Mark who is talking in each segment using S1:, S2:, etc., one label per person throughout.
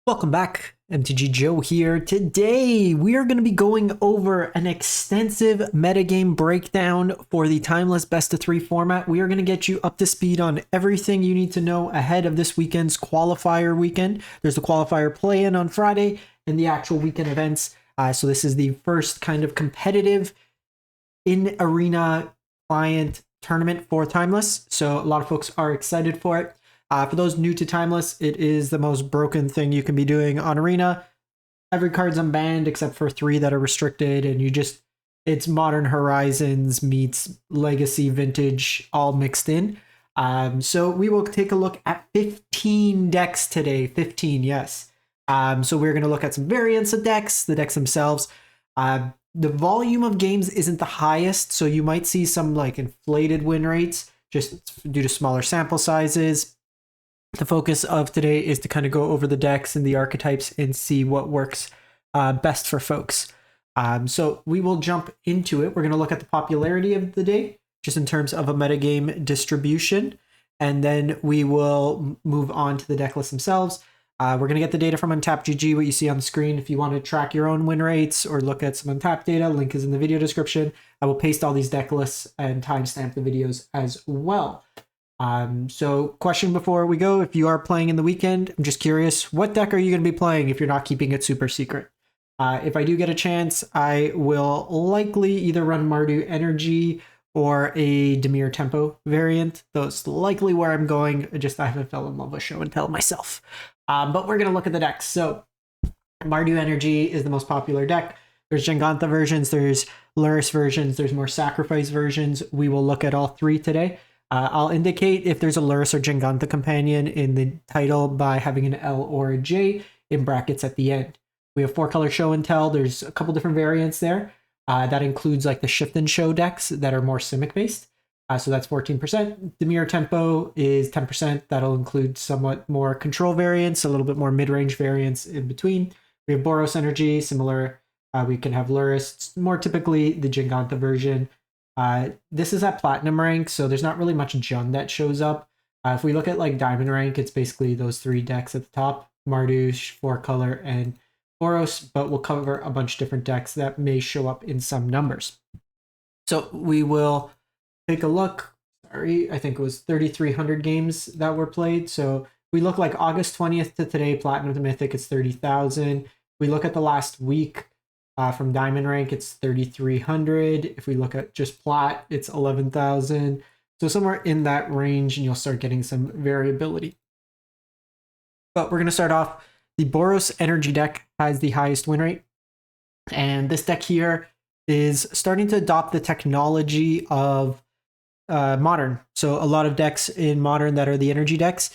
S1: Welcome back, MTG Joe here. Today, we are going to be going over an extensive metagame breakdown for the Timeless Best of 3 format. We are going to get you up to speed on everything you need to know ahead of this weekend's Qualifier Weekend. There's the Qualifier play-in on Friday and the actual weekend events. So this is the first kind of competitive in-arena client tournament for Timeless. So a lot of folks are excited for it. For those new to Timeless, it is the most broken thing you can be doing on Arena. Every card's unbanned except for 3 that are restricted, and it's Modern Horizons meets Legacy Vintage all mixed in. So we will take a look at 15 decks today. 15, yes. So we're going to look at some variants of decks, the decks themselves. The volume of games isn't the highest, so you might see some like inflated win rates just due to smaller sample sizes. The focus of today is to kind of go over the decks and the archetypes and see what works best for folks. So we will jump into it. We're going to look at the popularity of the day, just in terms of a metagame distribution, and then we will move on to the deck lists themselves. We're going to get the data from Untapped.gg, what you see on the screen. If you want to track your own win rates or look at some Untapped data, link is in the video description. I will paste all these deck lists and timestamp the videos as well. So question before we go, if you are playing in the weekend, I'm just curious, what deck are you going to be playing if you're not keeping it super secret? If I do get a chance, I will likely either run Mardu Energy or a Dimir Tempo variant. That's likely where I'm going. I haven't fell in love with show and tell myself. But we're going to look at the decks. So Mardu Energy is the most popular deck. There's Jengantha versions, there's Lurrus versions, there's more sacrifice versions. We will look at all 3 today. I'll indicate if there's a Lurrus or Jengantha companion in the title by having an L or a J in brackets at the end. We have 4-color show and tell. There's a couple different variants there. That includes like the shift and show decks that are more Simic based. So that's 14%. Dimir Tempo is 10%. That'll include somewhat more control variants, a little bit more mid-range variants in between. We have Boros Energy, similar. We can have Lurrus, more typically the Jengantha version. This is at platinum rank, so there's not really much Jund that shows up. If we look at like diamond rank, it's basically those 3 decks at the top, Mardu, 4-color, and Boros, but we'll cover a bunch of different decks that may show up in some numbers. So we will take a look. Sorry, I think it was 3,300 games that were played. So we look like August 20th to today, platinum to mythic, it's 30,000. We look at the last week. From diamond rank, it's 3,300. If we look at just plat, it's 11,000. So somewhere in that range, and you'll start getting some variability. But we're going to start off. The Boros Energy deck has the highest win rate. And this deck here is starting to adopt the technology of Modern. So a lot of decks in Modern that are the energy decks,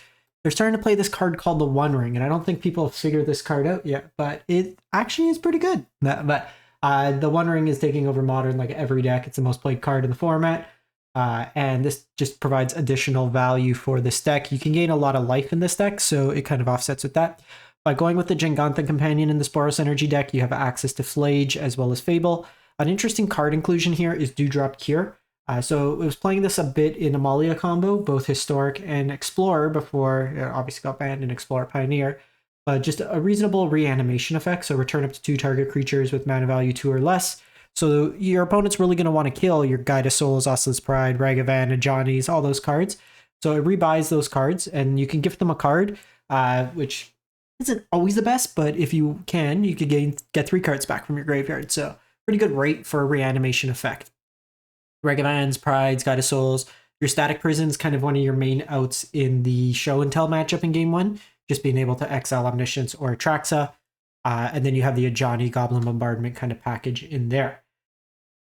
S1: they're starting to play this card called the One Ring, and I don't think people have figured this card out yet, but it actually is pretty good. But the One Ring is taking over Modern like every deck. It's the most played card in the format, and this just provides additional value for this deck. You can gain a lot of life in this deck, so it kind of offsets with that. By going with the Jengantha companion in this Boros Energy deck, you have access to Flage as well as Fable. An interesting card inclusion here is Dewdrop Cure. So it was playing this a bit in Amalia combo, both Historic and Explorer before it obviously got banned in Explorer Pioneer. But just a reasonable reanimation effect, so return up to 2 target creatures with mana value 2 or less. So your opponent's really going to want to kill your Guide of Souls, Ossel's Pride, Ragavan, and Johnny's, all those cards. So it rebuys those cards, and you can gift them a card, which isn't always the best, but if you can, you could get 3 cards back from your graveyard. So pretty good rate for a reanimation effect. Ragavan's, Prides, Guide of Souls. Your Static Prison's kind of one of your main outs in the show and tell matchup in game 1, just being able to exile Omniscience or Atraxa. And then you have the Ajani Goblin Bombardment kind of package in there.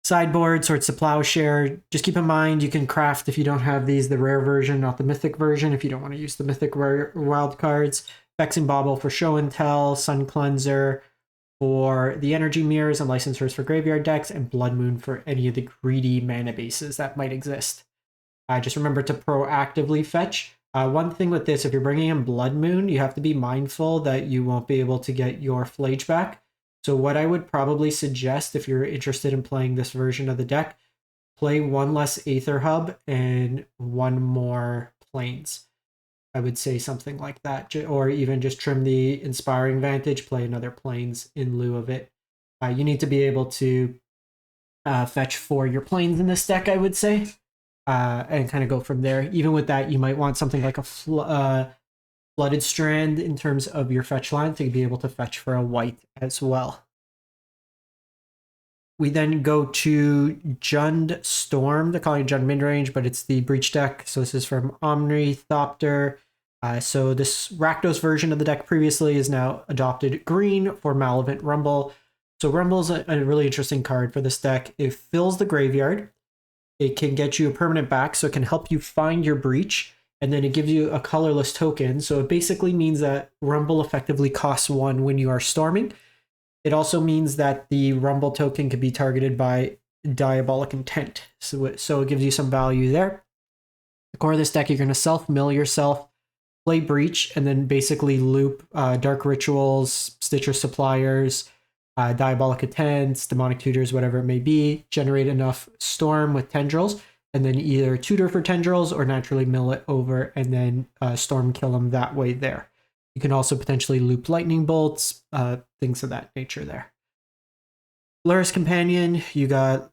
S1: Sideboard, Swords to Plowshare. Just keep in mind you can craft, if you don't have these, the rare version, not the mythic version, if you don't want to use the mythic rare wild cards. Vexing Bauble for show and tell, Sun Cleanser for the energy mirrors and licensors for graveyard decks, and Blood Moon for any of the greedy mana bases that might exist. Just remember to proactively fetch. One thing with this, if you're bringing in Blood Moon, you have to be mindful that you won't be able to get your Flage back. So what I would probably suggest if you're interested in playing this version of the deck, play 1 less Aether Hub and 1 more Plains. I would say something like that, or even just trim the Inspiring Vantage, play another planes in lieu of it. You need to be able to fetch for your planes in this deck, I would say, and kind of go from there. Even with that, you might want something like a Flooded Strand in terms of your fetch line to be able to fetch for a white as well. We then go to Jund Storm. They're calling it Jund Midrange, but it's the Breach deck. So this is from Omnithopter. So this Rakdos version of the deck previously is now adopted green for Malevolent Rumble. So Rumble's a really interesting card for this deck. It fills the graveyard. It can get you a permanent back, so it can help you find your Breach, and then it gives you a colorless token. So it basically means that Rumble effectively costs 1 when you are storming. It also means that the Rumble token can be targeted by Diabolic Intent. So it gives you some value there. The core of this deck, you're going to self-mill yourself, play Breach, and then basically loop Dark Rituals, Stitcher Suppliers, Diabolic Intents, Demonic Tutors, whatever it may be, generate enough Storm with Tendrils, and then either tutor for Tendrils or naturally mill it over and then Storm kill them that way there. You can also potentially loop Lightning Bolts, things of that nature there. Luris Companion, you got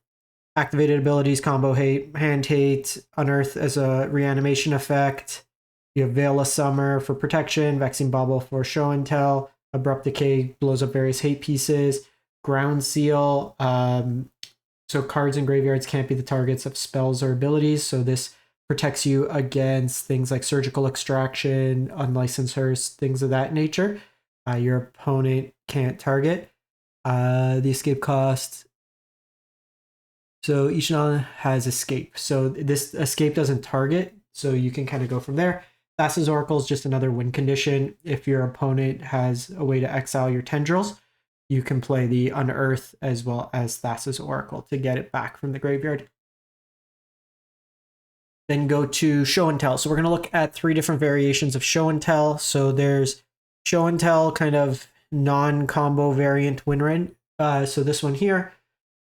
S1: activated abilities, combo hate, hand hate, unearth as a reanimation effect. You have Veil of Summer for protection, Vexing Bauble for show and tell, Abrupt Decay blows up various hate pieces, Ground Seal. So cards in graveyards can't be the targets of spells or abilities. So this protects you against things like Surgical Extraction, Unlicensed Hearse, things of that nature. Your opponent can't target. The escape cost. So each non has escape. So this escape doesn't target, so you can kind of go from there. Thassa's Oracle is just another win condition. If your opponent has a way to exile your Tendrils, you can play the Unearth as well as Thassa's Oracle to get it back from the graveyard. Then go to Show and Tell. So we're going to look at 3 different variations of Show and Tell. So there's Show and Tell, kind of non-combo variant Winrin. So this one here,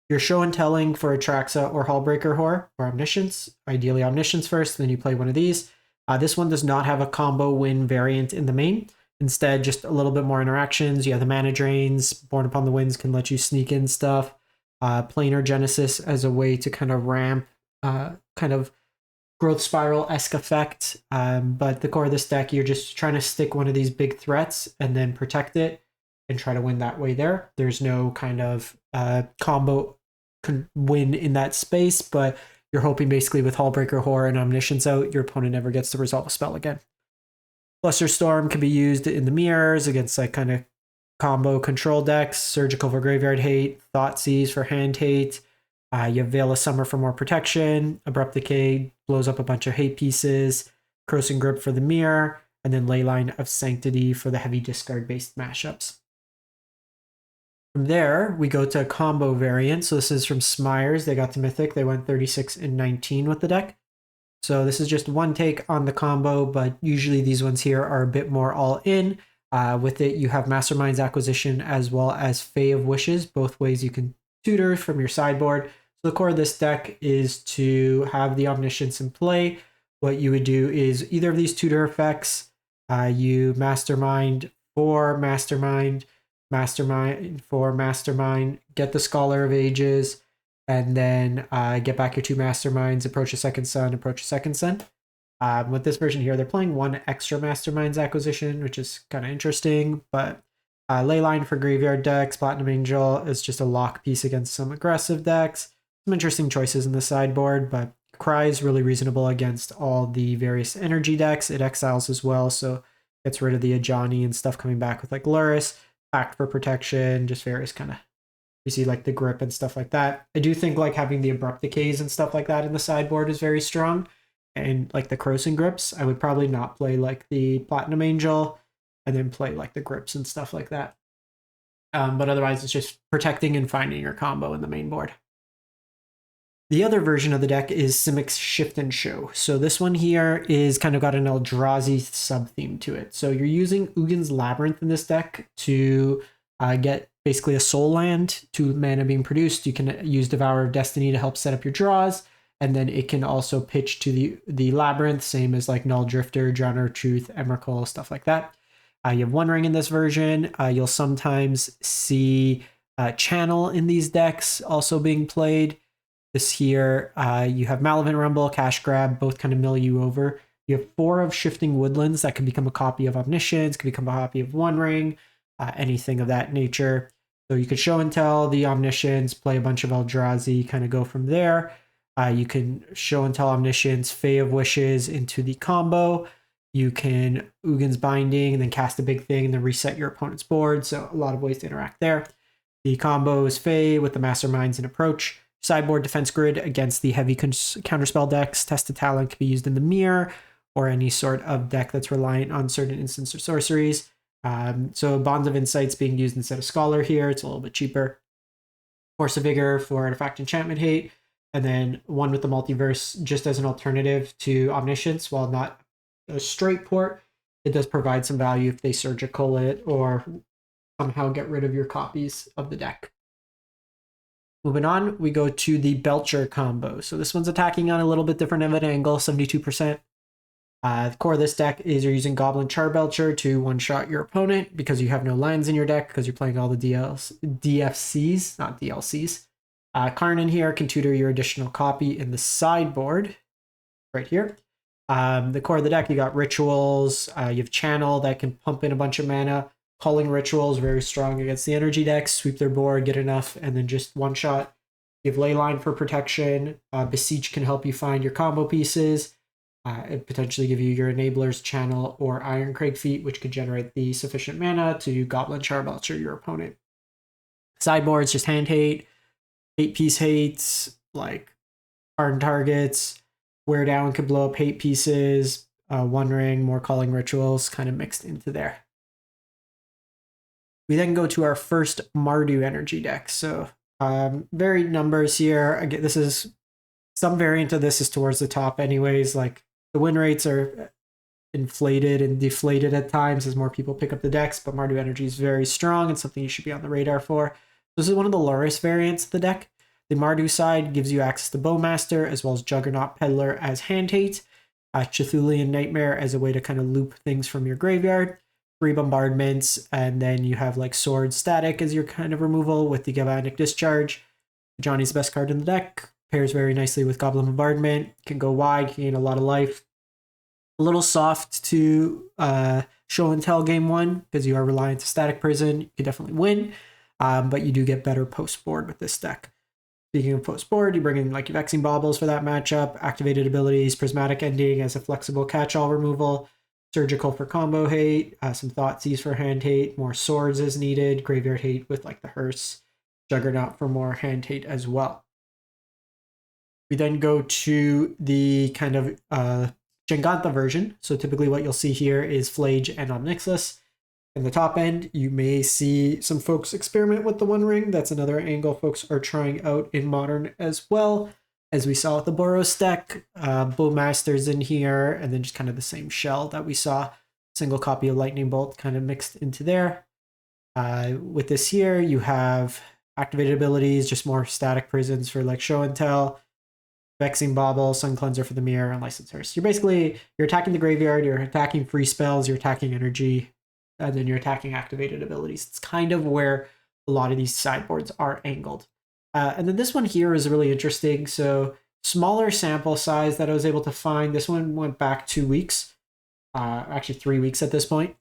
S1: you're Show and Telling for Atraxa or Hullbreaker Whore or Omniscience. Ideally Omniscience first, then you play one of these. This one does not have a combo win variant in the main. Instead, just a little bit more interactions. You have the Mana Drains. Born Upon the Winds can let you sneak in stuff. Planar Genesis as a way to kind of ramp kind of growth spiral-esque effect. But the core of this deck, you're just trying to stick one of these big threats and then protect it and try to win that way there. There's no kind of combo win in that space, but you're hoping basically with Hullbreaker Whore and Omniscience out, your opponent never gets to resolve a spell again. Flusterstorm can be used in the mirrors against like kind of combo control decks, Surgical for graveyard hate, Thoughtseize for hand hate. You have Veil of Summer for more protection, Abrupt Decay blows up a bunch of hate pieces, Crossing Grip for the mirror, and then Leyline of Sanctity for the heavy discard based mashups. From there, we go to a combo variant. So this is from Smyers. They got to Mythic. They went 36 and 19 with the deck. So this is just one take on the combo, but usually these ones here are a bit more all in. With it, you have Mastermind's Acquisition as well as Fae of Wishes. Both ways you can tutor from your sideboard. So the core of this deck is to have the Omniscience in play. What you would do is either of these tutor effects, you Mastermind for Mastermind, Mastermind for Mastermind, get the Scholar of Ages, and then get back your 2 Masterminds, approach a second sun, approach a second sun. With this version here, they're playing 1 extra Mastermind's Acquisition, which is kind of interesting, but Leyline for graveyard decks, Platinum Angel is just a lock piece against some aggressive decks. Some interesting choices in the sideboard, but Cry is really reasonable against all the various energy decks. It exiles as well, so gets rid of the Ajani and stuff coming back with like Luris, Pact for protection, just various kind of, you see like the grip and stuff like that. I do think like having the Abrupt Decays and stuff like that in the sideboard is very strong. And like the Crossing Grips, I would probably not play like the Platinum Angel and then play like the grips and stuff like that. But otherwise it's just protecting and finding your combo in the main board. The other version of the deck is Simic's Shift and Show. So this one here is kind of got an Eldrazi sub-theme to it. So you're using Ugin's Labyrinth in this deck to get basically a soul land, 2 mana being produced. You can use Devourer of Destiny to help set up your draws, And then it can also pitch to the Labyrinth, same as like Null Drifter, Drowner of Truth, Emrakul, stuff like that. You have One Ring in this version. You'll sometimes see Channel in these decks also being played. This here, you have Malavin Rumble, Cash Grab, both kind of mill you over. You have 4 of Shifting Woodlands that can become a copy of Omniscience, can become a copy of One Ring, anything of that nature. So you could Show and Tell the Omniscience, play a bunch of Eldrazi, kind of go from there. You can Show and Tell Omniscience, Fae of Wishes into the combo. You can Ugin's Binding and then cast a big thing and then reset your opponent's board. So a lot of ways to interact there. The combo is Fae with the Masterminds and Approach. Sideboard Defense Grid against the heavy counterspell decks. Tested Talent can be used in the mirror or any sort of deck that's reliant on certain instants or sorceries. So Bonds of Insights being used instead of Scholar here. It's a little bit cheaper. Force of Vigor for Artifact Enchantment Hate. And then one with the Multiverse just as an alternative to Omniscience. While not a straight port, it does provide some value if they surgical it or somehow get rid of your copies of the deck. Moving on, we go to the Belcher combo. So this one's attacking on a little bit different of an angle, 72%. The core of this deck is you're using Goblin Charbelcher to one-shot your opponent because you have no lands in your deck because you're playing all the DFCs, not DLCs. Karn in here can tutor your additional copy in the sideboard right here. The core of the deck, you got Rituals, you have Channel that can pump in a bunch of mana. Calling Rituals, very strong against the energy decks, sweep their board, get enough, and then just one-shot. You have Leyline for protection. Beseech can help you find your combo pieces. It potentially give you your Enablers, Channel, or Ironcrag Feet, which could generate the sufficient mana to Goblin Charbelcher your opponent. Sideboards, just hand hate, 8-piece hates, like hardened targets. Wear Down could blow up hate pieces. One Ring, more Calling Rituals, kind of mixed into there. We then go to our first Mardu Energy deck. So varied numbers here. Again, this is some variant of this is towards the top anyways. Like the win rates are inflated and deflated at times as more people pick up the decks, but Mardu Energy is very strong and something you should be on the radar for. This is one of the lowest variants of the deck. The Mardu side gives you access to Bowmaster as well as Juggernaut Peddler as hand hate, Cthulhian Nightmare as a way to kind of loop things from your graveyard. 3 bombardments, and then you have like Sword Static as your kind of removal with the Galvanic Discharge. Johnny's the best card in the deck. Pairs very nicely with Goblin Bombardment. Can go wide, can gain a lot of life. A little soft to Show and Tell game 1 because you are reliant to Static Prison. You can definitely win, but you do get better post board with this deck. Speaking of post board, you bring in like your Vexing Baubles for that matchup, activated abilities, Prismatic Ending as a flexible catch-all removal. Surgical for combo hate, some Thoughtseize for hand hate, more swords as needed, graveyard hate with like the hearse, Juggernaut for more hand hate as well. We then go to the kind of Jengantha version. So typically what you'll see here is Flage and Omnixus. In the top end, you may see some folks experiment with the One Ring. That's another angle folks are trying out in Modern as well. As we saw with the Boros deck, Bowmaster's in here, and then just kind of the same shell that we saw. Single copy of Lightning Bolt kind of mixed into there. With this here, you have activated abilities, just more static prisons for like Show and Tell, Vexing Bauble, Sun Cleanser for the mirror, and Licensed Hearse. You're attacking the graveyard, you're attacking free spells, you're attacking energy, and then you're attacking activated abilities. It's kind of where a lot of these sideboards are angled. And then this one here is really interesting. So smaller sample size that I was able to find. This one went back 2 weeks, actually 3 weeks at this point.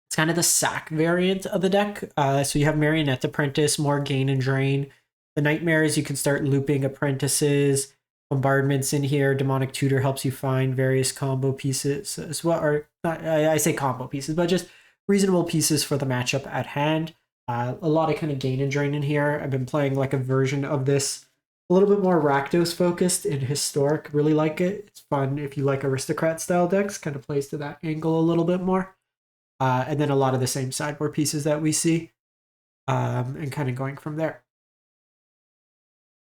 S1: It's kind of the sack variant of the deck. So you have Marionette Apprentice, more gain and drain. The Nightmares, you can start looping apprentices. Bombardments in here. Demonic Tutor helps you find various combo pieces as well. Or not, I say combo pieces, but just reasonable pieces for the matchup at hand. A lot of kind of gain and drain in here. I've been playing like a version of this, a little bit more Rakdos focused in Historic. Really like it. It's fun if you like Aristocrat style decks. Kind of plays to that angle a little bit more. And then a lot of the same sideboard pieces that we see. And kind of going from there.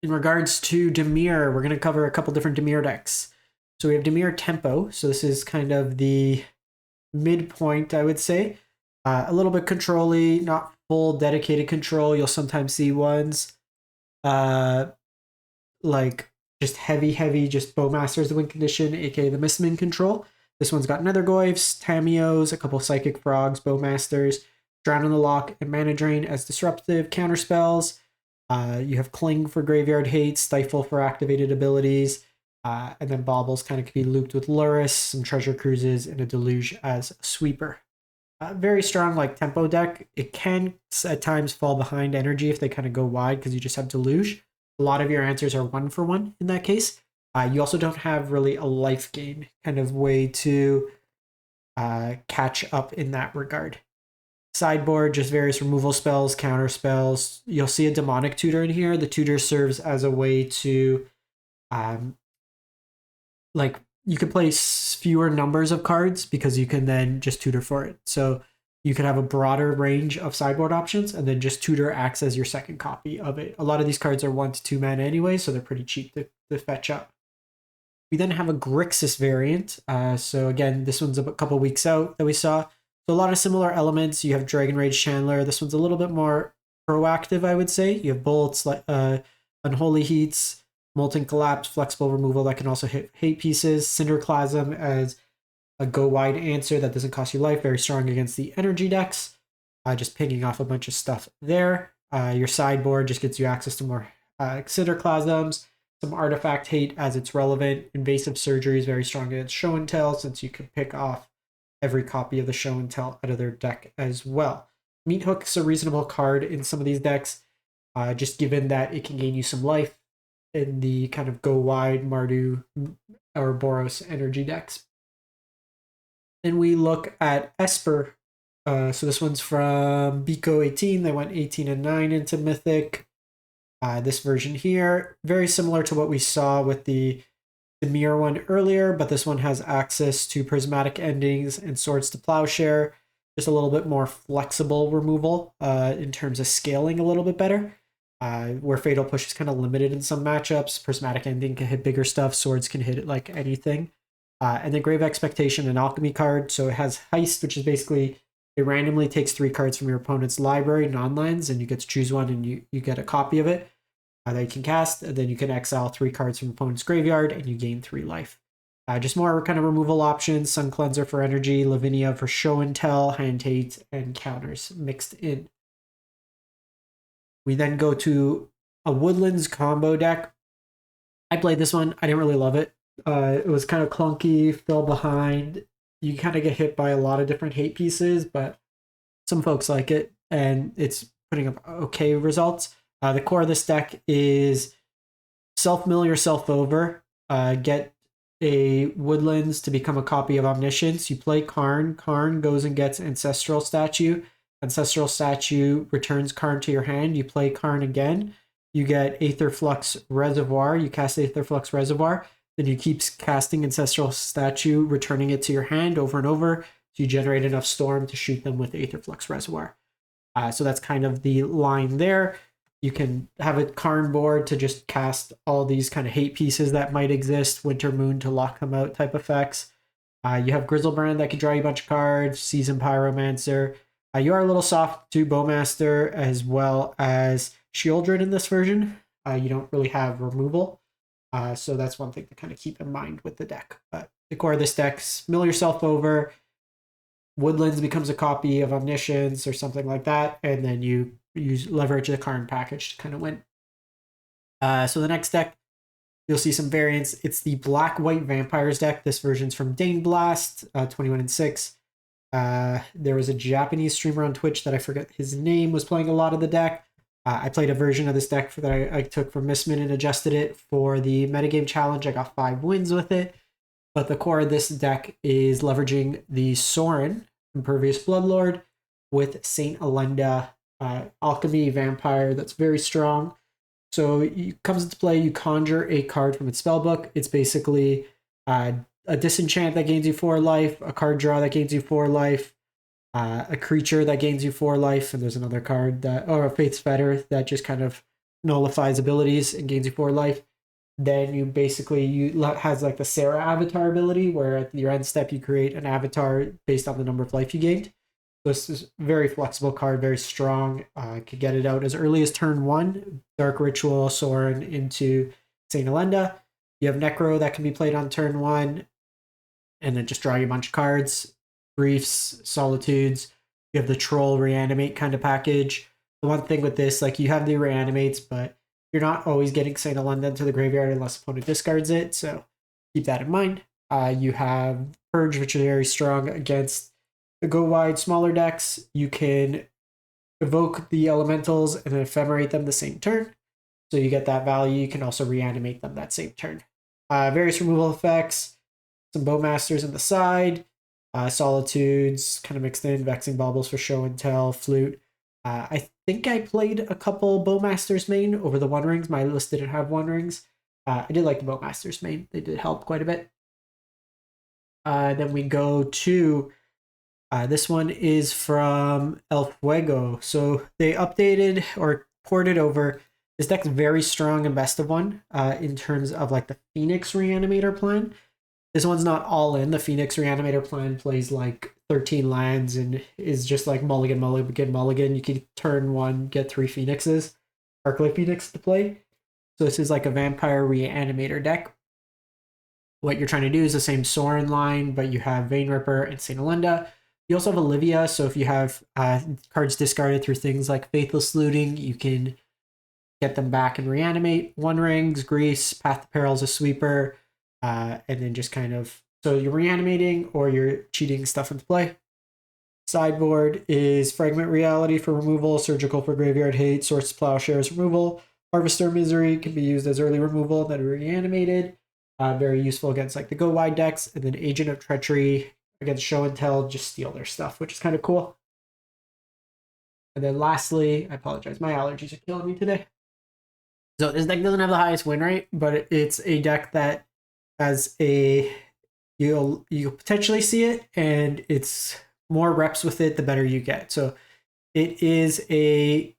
S1: In regards to Dimir, we're going to cover a couple different Dimir decks. So we have Dimir Tempo. So this is kind of the midpoint, I would say. A little bit control-y, not full dedicated control. You'll sometimes see ones like just heavy, just Bowmaster's the win condition, aka the Mistman control. This one's got Nethergoyfs, Tamios, a couple Psychic Frogs, Bowmasters, Drown in the Lock, and Mana Drain as disruptive counterspells. You have Cling for Graveyard Hate, Stifle for activated abilities, and then Baubles kind of could be looped with Luris, some Treasure Cruises, and a Deluge as a sweeper. Very strong like tempo deck. It can at times fall behind energy if they kind of go wide because you just have Deluge. A lot of your answers are 1-for-1 in that case. You also don't have really a life gain kind of way to catch up in that regard. Sideboard, just various removal spells, counter spells. You'll see a Demonic Tutor in here. The tutor serves as a way to like you can play fewer numbers of cards because you can then just tutor for it. So you can have a broader range of sideboard options, and then just tutor acts as your second copy of it. A lot of these cards are 1 to 2 mana anyway, so they're pretty cheap to fetch up. We then have a Grixis variant. So again, this one's a couple weeks out that we saw. So a lot of similar elements. You have Dragon Rage Chandler. This one's a little bit more proactive, I would say. You have Bolts, Unholy Heats, Molten Collapse, Flexible Removal that can also hit hate pieces. Cinderclasm as a go wide answer that doesn't cost you life. Very strong against the energy decks. Just pinging off a bunch of stuff there. Your sideboard just gets you access to more Cinderclasms. Some artifact hate as it's relevant. Invasive Surgery is very strong against Show and Tell since you can pick off every copy of the Show and Tell out of their deck as well. Meat Hook's a reasonable card in some of these decks, just given that it can gain you some life in the kind of go wide Mardu or Boros Energy decks. Then we look at Esper. So this one's from Biko 18. They went 18-9 into Mythic. This version here, very similar to what we saw with the Dimir one earlier, but this one has access to Prismatic Endings and Swords to Plowshare. Just a little bit more flexible removal in terms of scaling a little bit better. Where Fatal Push is kind of limited in some matchups. Prismatic Ending can hit bigger stuff. Swords can hit it like anything. And then Grave Expectation, an alchemy card. So it has Heist, which is basically it randomly takes 3 cards from your opponent's library, non-lands, and you get to choose one and you get a copy of it that you can cast. And then you can exile 3 cards from opponent's graveyard and you gain 3 life. Just more kind of removal options. Sun Cleanser for energy, Lavinia for show and tell, hand hate, and counters mixed in. We then go to a Woodlands combo deck. I played this one. I didn't really love it. It was kind of clunky, fell behind. You kind of get hit by a lot of different hate pieces, but some folks like it, and it's putting up okay results. The core of this deck is self-mill yourself over, get a Woodlands to become a copy of Omniscience. You play Karn. Karn goes and gets Ancestral Statue. Ancestral Statue returns Karn to your hand. You play Karn again. You get Aetherflux Reservoir. You cast Aetherflux Reservoir. Then you keep casting Ancestral Statue, returning it to your hand over and over. So you generate enough Storm to shoot them with Aetherflux Reservoir. So that's kind of the line there. You can have a Karn board to just cast all these kind of hate pieces that might exist. Winter Moon to lock them out type effects. You have Grizzlebrand that can draw you a bunch of cards. Seasoned Pyromancer. You are a little soft to Bowmaster as well as Shieldred in this version. You don't really have removal. So that's one thing to kind of keep in mind with the deck. But the core of this deck, mill yourself over. Woodlands becomes a copy of Omniscience or something like that. And then you use leverage the Karn package to kind of win. So the next deck, you'll see some variants. It's the Black-White Vampires deck. This version's from Dane Blast, 21-6. There was a Japanese streamer on Twitch that I forget his name was playing a lot of the deck. I played a version of this deck that I took from Mistman and adjusted it for the metagame challenge. I got 5 wins with it. But the core of this deck is leveraging the Sorin, Impervious Bloodlord, with Saint Alenda Alchemy Vampire that's very strong. So it comes into play, you conjure a card from its spellbook. It's basically a disenchant that gains you 4 life, a card draw that gains you 4 life, a creature that gains you 4 life, and there's another card that, or a Faith's Fetter that just kind of nullifies abilities and gains you 4 life. Then you basically, has like the Sarah avatar ability where at your end step you create an avatar based on the number of life you gained. So this is a very flexible card, very strong. Could get it out as early as turn 1. Dark Ritual, Sorin into Saint Alenda. You have Necro that can be played on turn 1, and then just draw you a bunch of cards. Briefs, Solitudes. You have the Troll Reanimate kind of package. The one thing with this, like, you have the Reanimates, but you're not always getting Saint of London to the graveyard unless opponent discards it, so keep that in mind. You have Purge, which is very strong against the go wide smaller decks. You can evoke the elementals and then ephemerate them the same turn. So you get that value. You can also reanimate them that same turn. Various removal effects, some Bowmasters in the side, Solitudes kind of mixed in, Vexing Baubles for show and tell, Flute. I think I played a couple Bowmasters main over the One Rings. My list didn't have One Rings. I did like the Bowmasters main. They did help quite a bit. Then we go to, this one is from El Fuego. So they updated or ported over. This deck's very strong in best of one in terms of like the Phoenix Reanimator plan. This one's not all in. The Phoenix Reanimator plan plays like 13 lands and is just like mulligan, mulligan, mulligan. You can turn 1, get 3 Phoenixes, Arclight Phoenix to play. So this is like a Vampire Reanimator deck. What you're trying to do is the same Sorin line, but you have Vein Ripper and Saint Alinda. You also have Olivia, so if you have cards discarded through things like Faithless Looting, you can get them back and reanimate. One Rings, Grease, Path to Peril is a sweeper, and then just kind of, so you're reanimating or you're cheating stuff into play. Sideboard is Fragment Reality for removal, Surgical for Graveyard Hate, Swords to Plowshares removal, Harvester Misery can be used as early removal, then reanimated. Very useful against like the go wide decks, and then Agent of Treachery against show and tell, just steal their stuff, which is kind of cool. And then lastly, I apologize, my allergies are killing me today. So this deck doesn't have the highest win rate, but it's a deck that has a, you'll potentially see it, and it's more reps with it the better you get. So it is a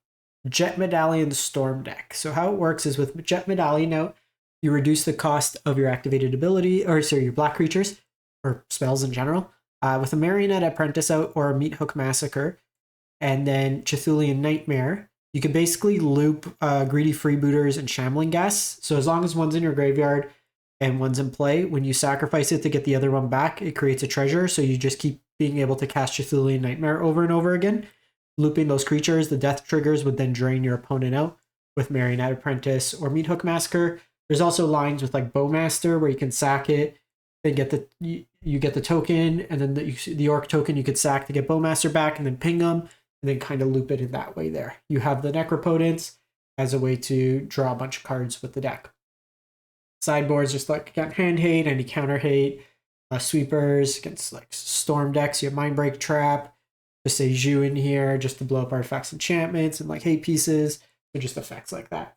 S1: Jet Medallion Storm deck. So how it works is with Jet Medallion out, you reduce the cost of your activated ability, or sorry, your black creatures, or spells in general, with a Marionette Apprentice out or a Meat Hook Massacre, and then Cthulhian Nightmare. You can basically loop Greedy Freebooters and Shambling Gas. So as long as one's in your graveyard and one's in play, when you sacrifice it to get the other one back, it creates a treasure. So you just keep being able to cast Cthulhian Nightmare over and over again. Looping those creatures, the death triggers would then drain your opponent out with Marionette Apprentice or Meat Hook Massacre. There's also lines with like Bowmaster where you can sack it, then get the you get the token, and then the Orc token you could sack to get Bowmaster back, and then ping them, and then kind of loop it in that way there. You have the Necropotence as a way to draw a bunch of cards with the deck. Sideboards just like hand hate, any counter hate, sweepers against like storm decks. You have Mindbreak Trap, just say Zhu in here just to blow up artifacts, enchantments, and like hate pieces, so just effects like that.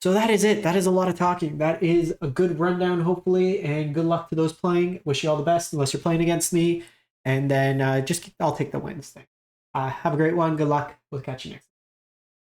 S1: So that is it. That is a lot of talking. That is a good rundown, hopefully, and good luck to those playing. Wish you all the best, unless you're playing against me. And then I'll take the wins thing. Have a great one. Good luck. We'll catch you next time.